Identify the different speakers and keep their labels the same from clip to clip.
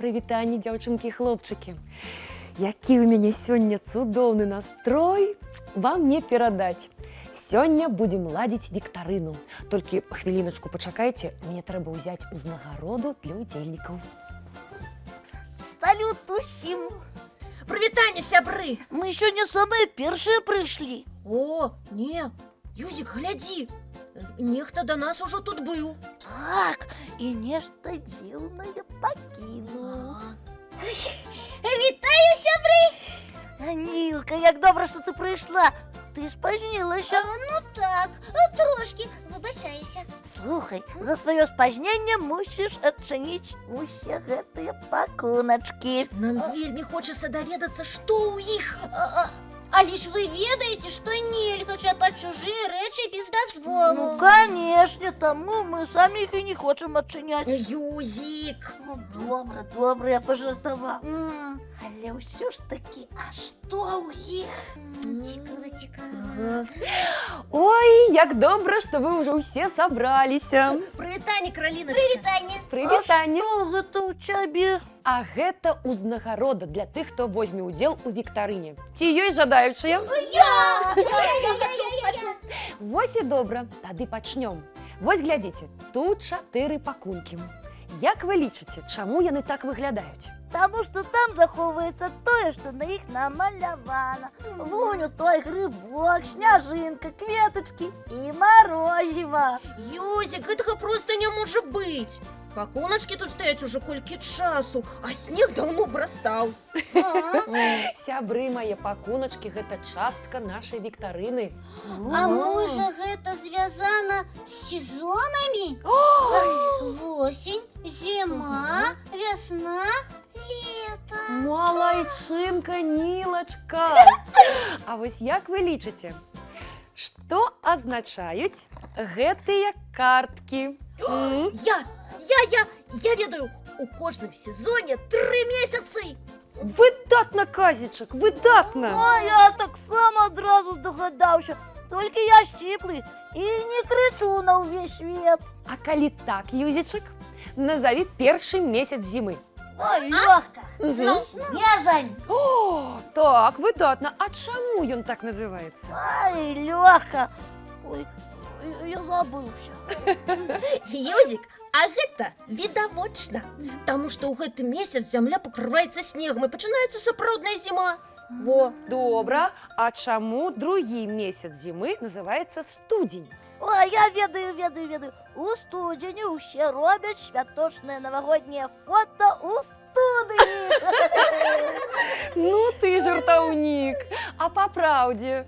Speaker 1: Прывітанне, дзяўчынкі і хлопчыкі. Які ў мяне сёння цудоўны настрой вам не перадаць. Сёння будзем ладзіць віктарыну. Толькі хвіліначку пачакайце, мне трэба ўзяць узнагароду для удзельнікаў.
Speaker 2: Салют усім!
Speaker 3: Прывітанне, сябры!
Speaker 2: Мы сёння самыя першыя прыйшлі.
Speaker 3: О, не, Юзік, глядзі! Нехта да нас ужо тут быў.
Speaker 2: Так, і нешта дзіўнае пакінуў.
Speaker 4: Вітаю, сябры!
Speaker 2: Анілка, як добра, што ты прыйшла. Ты спазнілася.
Speaker 4: Ну так, трошки, выбачаюся.
Speaker 2: Слухай, за сваё спазненне мусіш адчыніць усе гэтыя пакуначкі.
Speaker 3: Нам вельмі хочацца даведацца, што ў іх.
Speaker 4: Але ж вы ведаеце, што нельга чапаць чужыя рэчы без дазволу.
Speaker 2: Ну, канешне, таму мы самі іх і не хочам адчыняць.
Speaker 3: Юзік!
Speaker 2: Ну, добра, я пажартаваў. Але ўсё ж такі, а што ў іх?
Speaker 4: Цікава.
Speaker 1: Ой, як добра, што вы ўжо ўсе сабраліся.
Speaker 3: Прывітанне, краліначка!
Speaker 4: Прывітанне!
Speaker 1: Прывітанне.
Speaker 2: Што гэта ў цябе?
Speaker 1: А гэта ўзнагарода для тых, хто возьме ўдзел у віктарыне. Ці ёсць жадаючыя?
Speaker 4: Хочу.
Speaker 1: Вось і добра, тады пачнём. Вось глядзіце, тут 4 пакункі. Як вы лічыце, чаму яны так выглядаюць?
Speaker 2: Таму што там захоўваецца тое, што на іх намалявана. Вунь у той грыбок, сняжынка, кветачкі і марозіва.
Speaker 3: Юзік, гэтага проста не можа быць. Пакуначкі тут стаяць ужо колькі часу, а снег даўно брастаў.
Speaker 1: Сябры мае, пакуначкі гэта частка нашай віктарыны.
Speaker 4: А можа гэта звязана з сезонамі? Восень, зіма, вясна, лето.
Speaker 1: Малайчынка, Нілачка! А вось як вы лічыце, што азначаюць гэтыя карткі?
Speaker 3: Я ведаю, у кожным сезоне 3 месяцы.
Speaker 1: Выдатна, Казічак, выдатна!
Speaker 2: А я таксама адразу здагадаўся. Толькі я шчыплы і не крычу на ўвесь свет.
Speaker 1: А калі так, Юзічак, назаві першы месяц зімы.
Speaker 2: Ой, лёгка. Снежань.
Speaker 1: О, так, выдатна. А чаму ён так называецца?
Speaker 2: Ай, лёгка. Ой, я забыўся.
Speaker 3: Юзік, а гэта відавочна. Таму што ў гэты месяц зямля пакрываецца снегам і пачынаецца сапраўдная зіма.
Speaker 1: Во, добра. А чаму другі месяц зімы называецца студзень?
Speaker 2: Ой, я ведаю. У студзені ўсе робяць святочнае навагодняе фота ў студыі.
Speaker 1: Ну ты жартаўнік. А па праўдзе?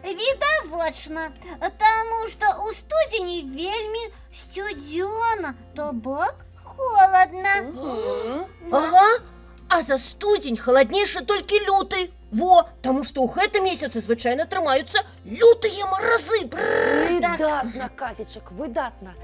Speaker 4: Відавочна, таму што ў студзені вельмі сцюдзёна, то бок холадна.
Speaker 3: Ага, а за студзень халаднейшы толькі люты. Во, таму што ў гэты месяц звычайна трымаюцца лютыя маразы.
Speaker 1: Выдатна, Казічак, выдатна.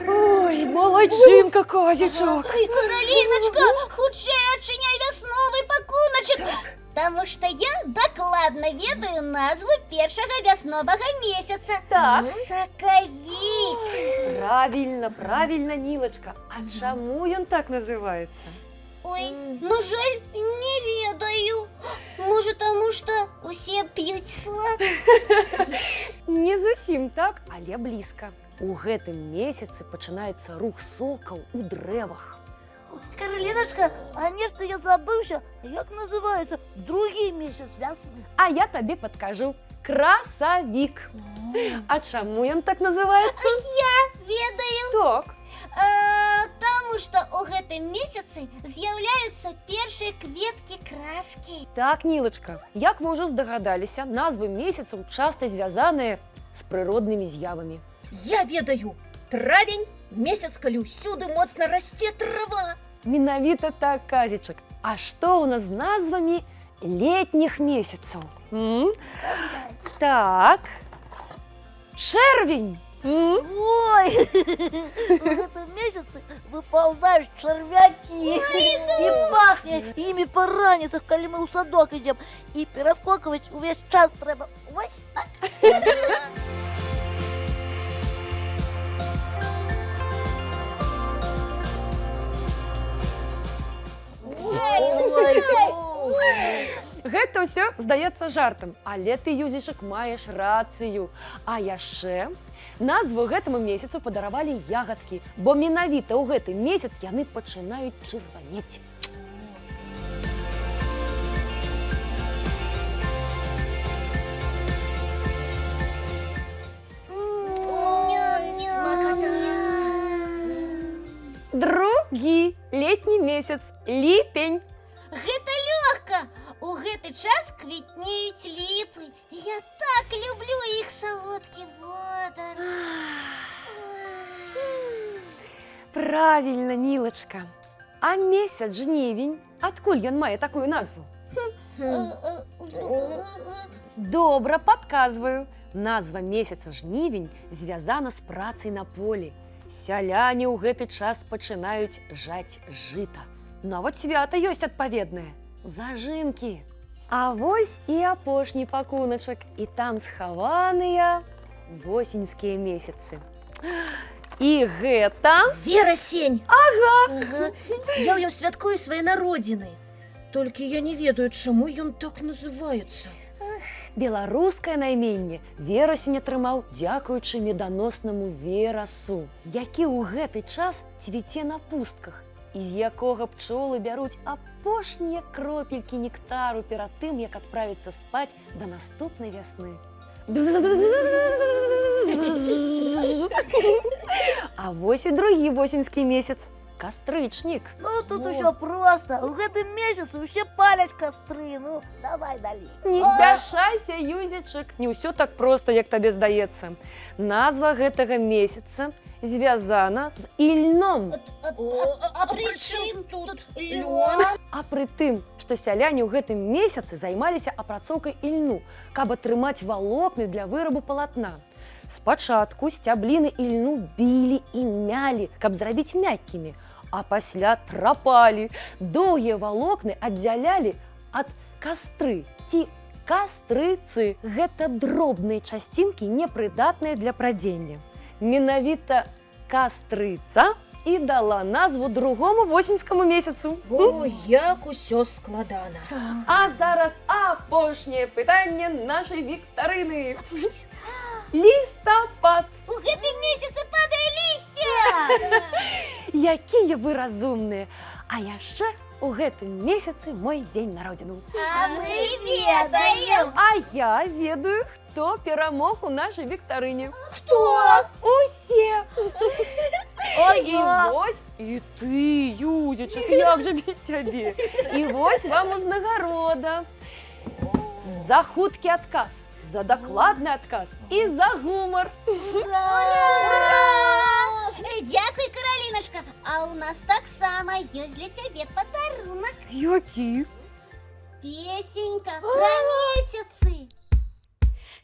Speaker 1: Ой, малайчынка, Казічак.
Speaker 4: Караліначка, хутчэй адчыняй вясновы пакуначак. Таму што я дакладна ведаю назву першага вясновага месяца.
Speaker 1: Так.
Speaker 4: Сакавік.
Speaker 1: Правільна, Нілачка. А чаму ён так называецца?
Speaker 4: Ой, на жаль, не ведаю. Можа, таму што усе п'юць сок?
Speaker 1: Не зусім так, але блізка. У гэтым месяцы пачынаецца рух сокаў у дрэвах.
Speaker 2: Караліначка, а нешта я забыўся, як называецца другі месяц вясны.
Speaker 1: А я табе падкажу. Красавік. А чаму ён так называецца?
Speaker 4: Я ведаю.
Speaker 1: Так.
Speaker 4: Таму што ў гэтым месяцы з'яўляюцца першыя кветкі краскі.
Speaker 1: Так, Нілачка, як вы ўжо здагадаліся, назвы месяцаў часта звязаныя з прыроднымі з'явамі.
Speaker 3: Я ведаю, травень, месяц, калі ўсюды моцна расце трава.
Speaker 1: Менавіта так, Казічак. А што ў нас з назвамі летніх месяцаў? Так. Чэрвень.
Speaker 2: Ой, у гэтым месяцы выпаўзаюць чарвякі. І пахне імі па раніцах, калі мы ў садок ідзем. І пераскокваць увесь час трэба. Вось так.
Speaker 1: Гэта ўсё здаецца жартам, але ты, Юзічак, маеш рацыю. А яшчэ назву гэтаму месяцу падаравалі ягадкі, бо менавіта ў гэты месяц яны пачынаюць чырванець. Другі летні месяц, ліпень.
Speaker 4: Гэта лёгка. У гэты час квітнеюць ліпы. Я так люблю іх салодкі водар.
Speaker 1: Правільна, Нілачка. А месяц жнівень, адкуль ён мае такую назву? Добра, падказваю. Назва месяца жнівень звязана з працай на полі. Сяляне ў гэты час пачынаюць жаць жыта. Нават свята ёсць адпаведнае – зажынкі. А вось і апошні пакуначак, і там схаваныя восеньскія месяцы. І гэта…
Speaker 3: Верасень! Ага! Я ў ім святкую свае народзіны. Толькі я не ведаю, чаму ён так называецца.
Speaker 1: Беларускае найменне верасень атрымаў дзякуючы меданоснаму верасу, які ў гэты час цвіце на пустках, і з якога пчолы бяруць апошнія кропелькі нектару перад тым, як адправіцца спаць да наступнай вясны. А вось і другі восеньскі месяц – кастрычнік.
Speaker 2: Ну, тут усё проста. У гэтым месяцы ўсе паляць кастры. Ну, давай далей.
Speaker 1: Не спяшайся, Юзічак, не ўсё так проста, як табе здаецца. Назва гэтага месяца звязана з ільном.
Speaker 4: А пры чым тут лён?
Speaker 1: А пры тым, што сяляне ў гэтым месяцы займаліся апрацоўкай ільну, каб атрымаць валокны для вырабу палатна. Спачатку сцябліны ільну білі і мялі, каб зрабіць мяккімі, а пасля трапалі. Доўгія валокны аддзялялі ад кастры ці кастрыцы. Гэта дробныя часцінкі, непрыдатныя для прадзення. Менавіта кастрыца і дала назву другому восеньскаму месяцу.
Speaker 3: О, як усё складана.
Speaker 1: А зараз апошняе пытанне нашай віктарыны. Лістапад.
Speaker 4: У гэтым месяцы падае лісце.
Speaker 1: Якія вы разумныя. А яшчэ у гэтым месяцы мой дзень народзінаў.
Speaker 4: А мы ведаем.
Speaker 1: А я ведаю, хто перамог у нашай віктарыне.
Speaker 4: Хто?
Speaker 1: Усе.
Speaker 2: Ой,
Speaker 1: І вось, і ты, Юзічак, як жа без цябе. І вось вам узнагарода. За хуткі адказ, за дакладны адказ і за гумар.
Speaker 4: Дзякуй, Каралінашка. А ў нас таксама ёсць для цябе падарунак.
Speaker 1: Які?
Speaker 4: Песенька пра месяцы.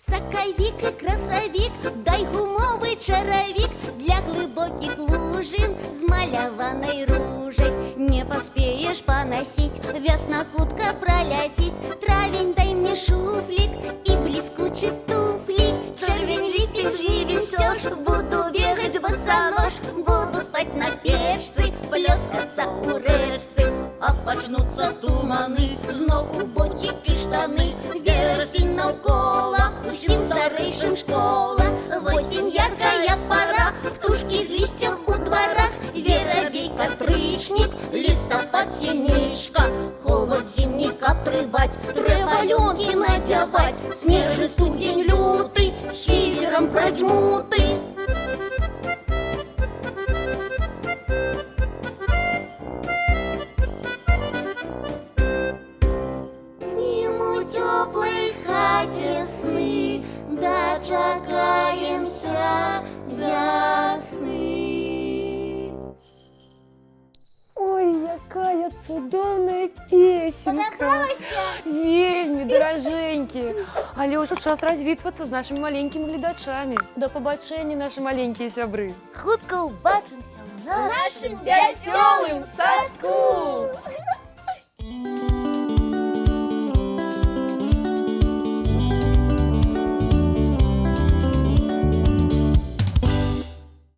Speaker 4: Сакавік і красавік, дай гумовы чаравік для глыбокіх лужын з маляванай ружай. Не паспееш панасіць, вясна хутка праляціць. Травень, дай мне шуфлік і бліскучы туфлік. Чэрвень, ліпень, жнівень, всё ж буду бегаць босанож. Буду спаць на печцы, плёскацца ў рэчцы. А пачнуцца туманы, зноў у боцікі штаны. Верасень наўкола, усім старэйшым школа. Восень яркая пара, птушкі з лісцем у дварах. Веравей, кастрычнік, лістапад, сінічка. Холод зімні каб трываць, трэба лёнкі надзяваць. Снежны студзень люты, сіверам прадзьмуты. Теплой хаце сны, дочакаемся вясны.
Speaker 1: Ой, якая цудоўная песенька.
Speaker 4: Падабалася?
Speaker 1: Вельмі, даражэнькі. Але ўжо час развітвацца з нашымі маленькімі гледачамі. Да пабачэння, нашы маленькія сябры.
Speaker 2: Хутка ўбачымся ў нашым
Speaker 4: Нашым вясёлым садку.